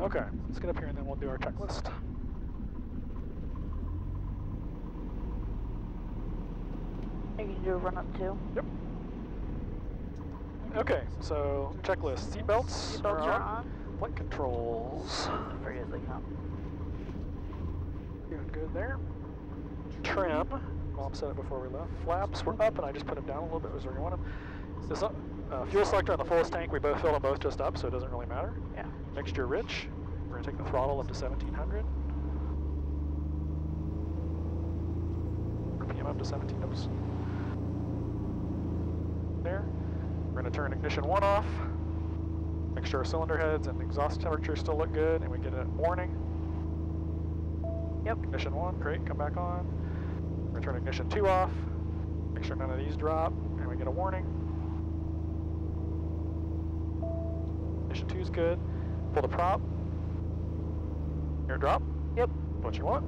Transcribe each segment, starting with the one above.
Okay, let's get up here and then we'll do our checklist. You can do a run up too. Yep. Okay, so checklist. Seatbelts Seatbelts are on. Flight controls. Free as they come. Doing good there. Trim. Mom said it before we left. Flaps were up and I just put them down a little bit as we want them. This fuel selector on the fullest tank, we both filled them both just up, so it doesn't really matter. Yeah. Mixture rich. We're going to take the throttle up to 1700. RPM up to 17. Oops. There. We're going to turn ignition 1 off. Make sure our cylinder heads and exhaust temperature still look good, and we get a warning. Yep. Ignition 1, great, come back on. We're going to turn ignition 2 off. Make sure none of these drop, and we get a warning. Ignition 2 is good. Pull the prop. Air drop. Yep. What you want.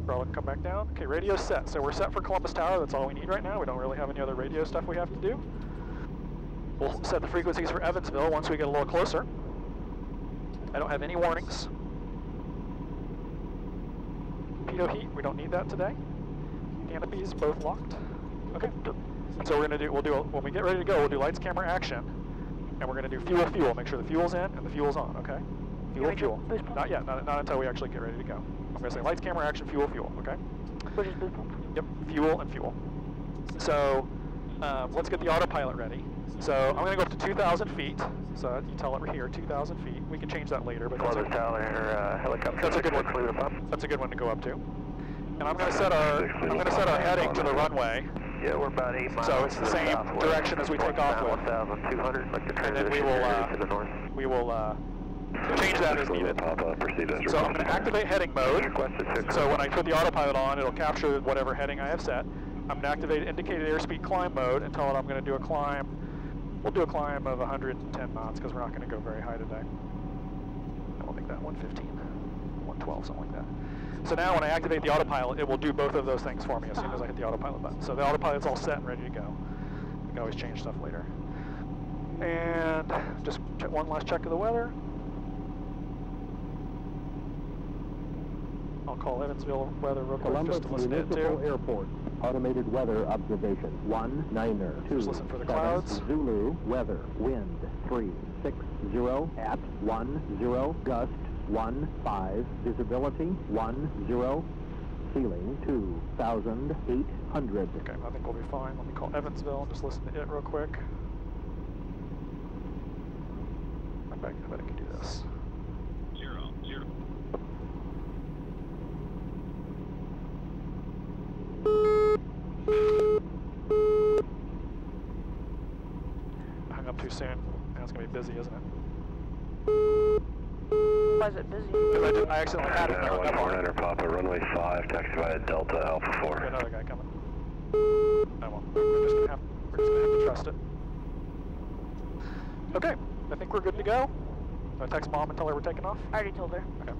Throttle can come back down. Okay, radio's set. So we're set for Columbus Tower. That's all we need right now. We don't really have any other radio stuff we have to do. We'll set the frequencies for Evansville once we get a little closer. I don't have any warnings. Pitot heat, we don't need that today. Canopies, both locked. Okay. And so we're gonna do, when we get ready to go, we'll do lights, camera, action. And we're gonna do fuel. Make sure the fuel's in and the fuel's on, okay? Fuel. Not yet, not until we actually get ready to go. I'm gonna say lights, camera, action, fuel, okay? Which is boost pump? Yep, fuel and fuel. So, let's get the autopilot ready. So I'm gonna go up to 2,000 feet. So you tell it we're here, 2,000 feet. We can change that later, but that's a good one. That's a good one to go up to. And I'm gonna set our heading to the runway. Yeah, we're about 8 miles. So it's the same direction as we take off with. 1,200, like the and then we will change that as needed. So I'm going to activate heading mode. So when I put the autopilot on, it'll capture whatever heading I have set. I'm going to activate indicated airspeed climb mode and tell it I'm going to do a climb. We'll do a climb of 110 knots because we're not going to go very high today. And we'll make that 115, 112, something like that. So now when I activate the autopilot, it will do both of those things for me as soon as I hit the autopilot button. So the autopilot's all set and ready to go. We can always change stuff later. And just one last check of the weather. I'll call Evansville weather real quick just to listen in Municipal to. Airport, automated weather observation, 19er, 2, Just listen for the clouds. Zulu, weather, wind, 360 at 10, gust, 15, visibility, 10, ceiling, 2,800. Okay, I think we'll be fine. Let me call Evansville and just listen to it real quick. I bet I can do this. 0, 0. I hung up too soon. Now it's going to be busy, isn't it? Why is it busy? Because I accidentally had it. I hung up on it. Papa, runway 5, taxi via Delta Alpha 4. Got another guy coming. I won't. We're just going to have to trust it. Okay, I think we're good to go. I'll text Mom and tell her we're taking off. I already told her. Okay.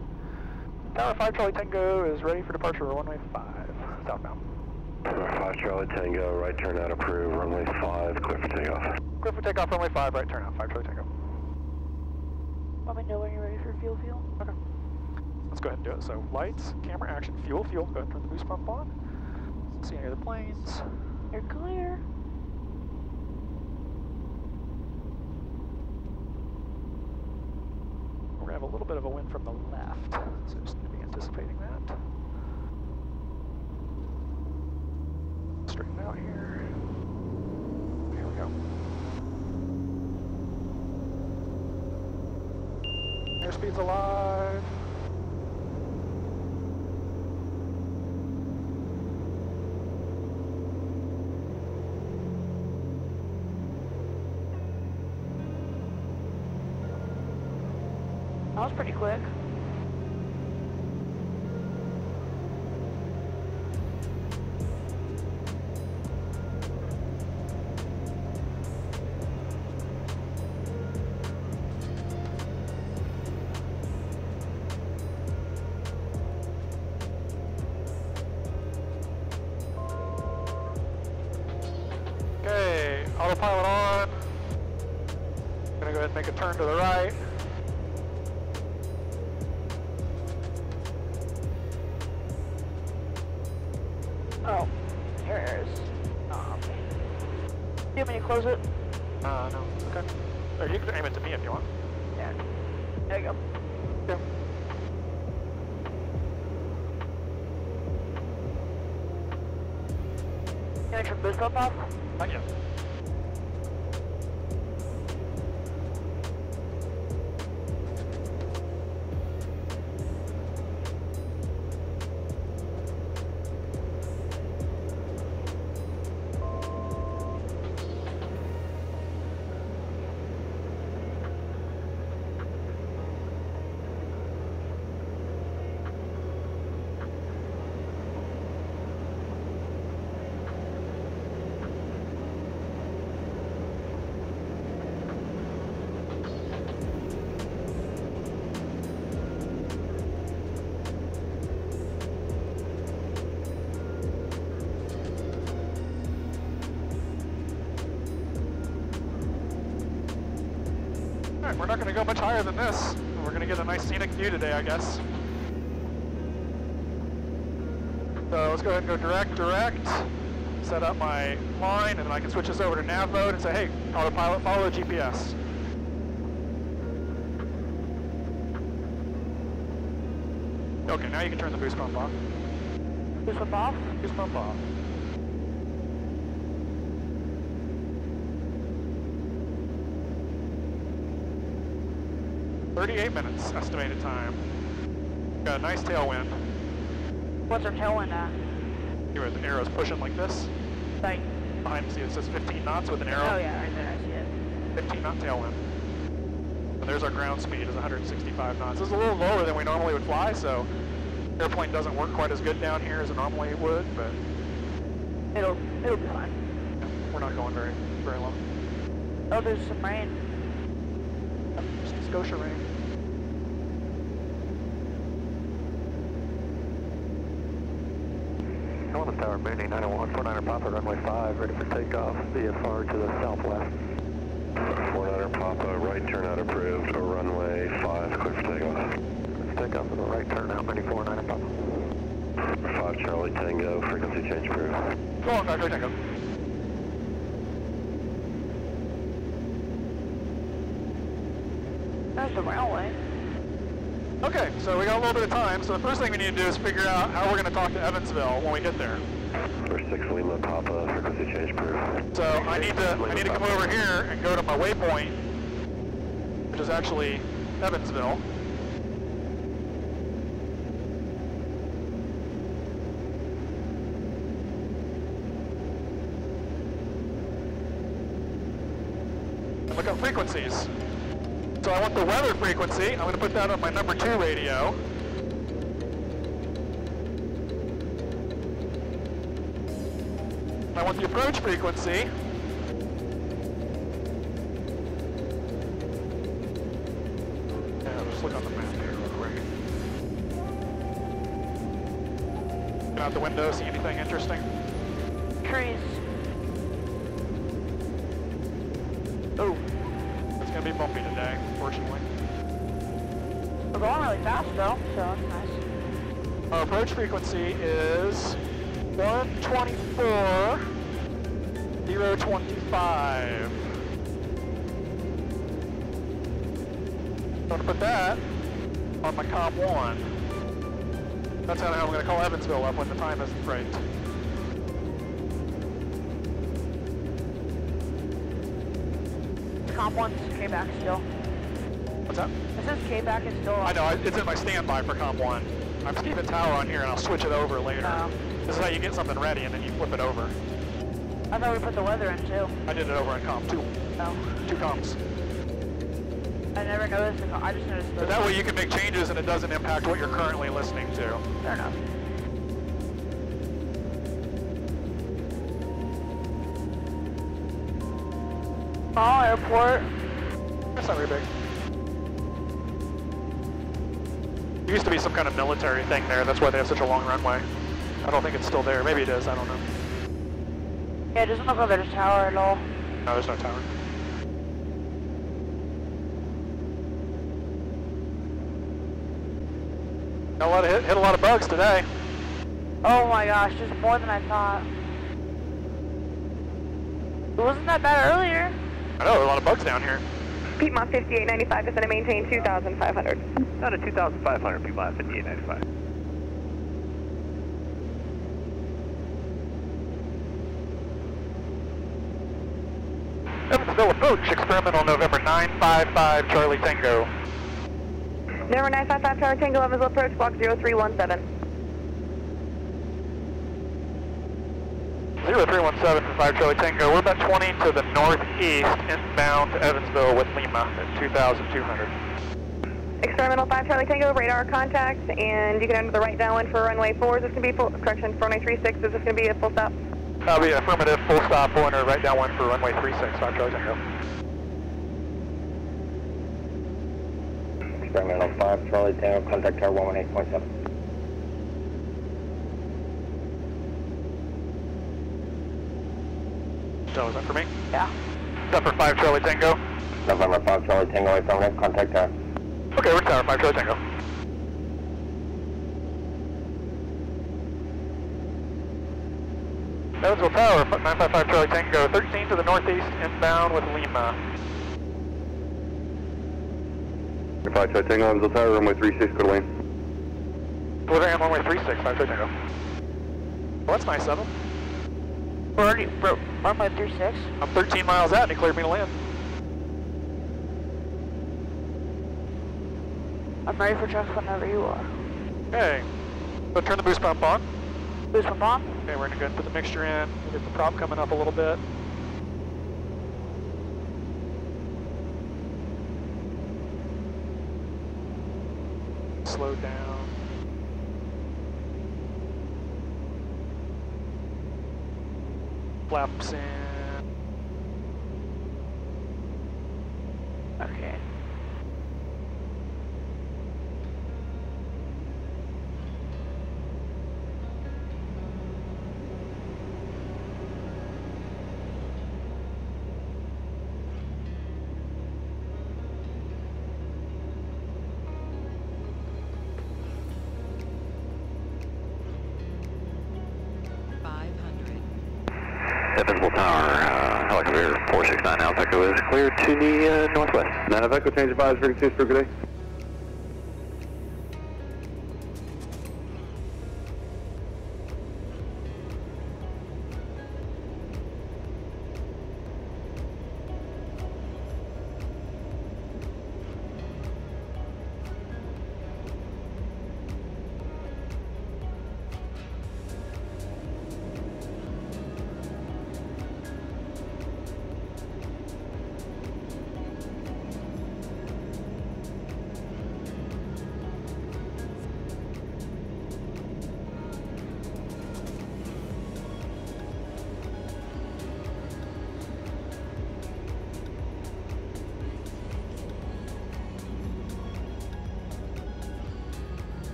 Tower 5 Charlie Tango is ready for departure runway 5, southbound. Tower 5 Charlie Tango, right turn out approved, runway 5, clear for takeoff. Clear for takeoff, runway 5, right turn out, 5 Charlie Tango. Let me know when you're ready for fuel. Okay. Let's go ahead and do it. So lights, camera, action, fuel. Go ahead and turn the boost pump on. See any of the planes. You're clear. We're going to have a little bit of a wind from the left, so just need to be anticipating that. Straighten out here. Here we go. Airspeed's alive. That was pretty quick. Okay, autopilot on. Gonna go ahead and make a turn to the right. Oh, here it is. Do you want me to close it? No. Okay. Or you can aim it to me if you want. Yeah. There you go. Yeah. Can I turn boost up off? Not yet. Alright, we're not going to go much higher than this. We're going to get a nice scenic view today, I guess. So let's go ahead and go direct, set up my line, and then I can switch this over to nav mode and say, hey, autopilot, follow the GPS. Okay, now you can turn the boost pump off. Boost pump off? Boost pump off. "38 minutes estimated time. Got a nice tailwind. What's our tailwind at? Here, the arrow's pushing like this. Like, Behind, see it says 15 knots with an arrow. oh yeah, right there, I see it. 15 knot tailwind. And there's our ground speed is 165 knots. This is a little lower than we normally would fly, so airplane doesn't work quite as good down here as it normally would, but It'll be fine. we're not going very low. Oh, there's some rain. Just Scotia rain. North Tower, Mooney 901, 49er Papa, runway 5, ready for takeoff, VFR to the southwest. 49er Papa, right turnout approved, runway 5, clear for takeoff. Let's take off with a right turnout, Mooney 49er Papa. 5 Charlie Tango, frequency change approved. Go on, Dr. Tango. There's the railway. Okay, so we got a little bit of time, so the first thing we need to do is figure out how we're going to talk to Evansville when we get there. For 6 Lima Papa, frequency change approved. So I need to come over here and go to my waypoint, which is actually Evansville. And look up frequencies. So I want the weather frequency. I'm going to put that on my number 2 radio. I want the approach frequency. Yeah, I'll just look on the map here real quick. Get out the window, see anything interesting? Trees. Oh, it's going to be bumpy today, unfortunately. We're going really fast though, so that's nice. Our approach frequency is 124,025. I'm going to put that on my COM 1. That's how I'm going to call Evansville up when the time isn't right. Comp 1's K-back still. What's that? It says K-back is still on. I know, it's in my standby for COM 1. I'm keeping tower on here and I'll switch it over later. Oh. This is how you get something ready and then you flip it over. I thought we put the weather in too. I did it over on COM 2. No. 2 comms. I never noticed the I just noticed the... But that way you can make changes and it doesn't impact what you're currently listening to. Fair enough. Oh, airport. That's not very big. There used to be some kind of military thing there. That's why they have such a long runway. I don't think it's still there. Maybe it is. I don't know. Yeah, it doesn't look like there's a tower at all. No, there's no tower. Hit a lot of bugs today. Oh my gosh, there's more than I thought. It wasn't that bad earlier. I know, there are a lot of bugs down here. Piedmont 5895 is going to maintain 2,500. Not a 2,500 people at 5895. Evansville approach, experimental November 955 Charlie Tango. November 955 Charlie Tango, Evansville approach, block 0317. 0317 for 5 Charlie Tango. We're about 20 to the northeast, inbound to Evansville with Lima at 2,200. Experimental 5 Charlie Tango, radar contact, and you can enter the right downwind for runway 4. Is this going to be full, correction, for runway 36, is this going to be a full stop? That'll be affirmative, full stop, pointer, right downwind for runway 36, 5 Charlie Tango. Experimental 5 Charlie Tango, contact tower 118.7. So is that for me? Yeah. Is that for 5 Charlie Tango? November 5 Charlie Tango, affirmative, contact tower. Okay, we're tower, 5 Charlie Tango. Evansville Tower, 955 Charlie Tango, 13 to the northeast, inbound with Lima. 5 Charlie Tango, Evansville Tower, runway 36, go to lane. Delivery on runway 36, 5 Charlie Tango. Well, that's nice of him. We're already broke. Runway 36. I'm 13 miles out and he cleared me to land. I'm ready for trucks whenever you are. Okay, so turn the boost pump on. Boost pump on. Okay, we're gonna go and put the mixture in. We'll get the prop coming up a little bit. Slow down. Flaps in. Okay. Evansville Tower, helicopter 469 Alpha Echo is cleared to the northwest. 9 Echo, change advised, frequency for good day.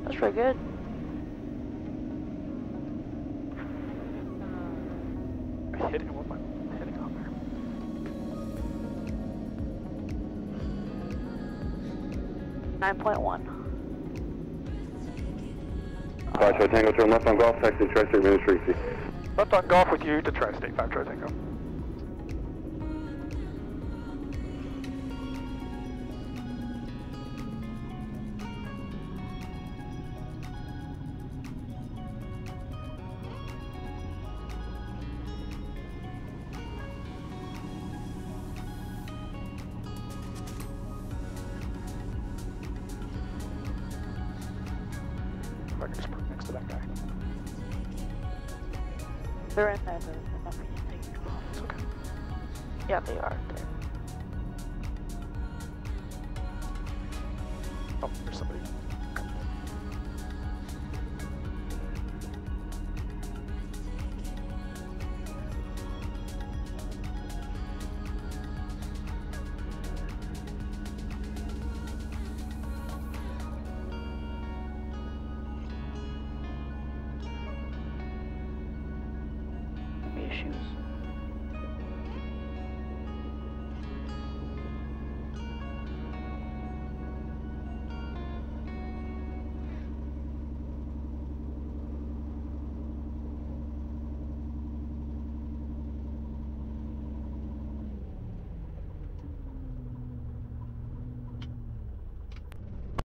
That's pretty good. I hit him with my hitting on there. 9.1. 5 Charlie Tango, turn left on Golf, taxi to Tri-State Ministry. Left on golf with you to Tri-State, 5 Charlie Tango. If I can just put next to that guy. They're in there. They're not being taken off. It's okay. Yeah, they are. There. Oh, there's somebody. issues.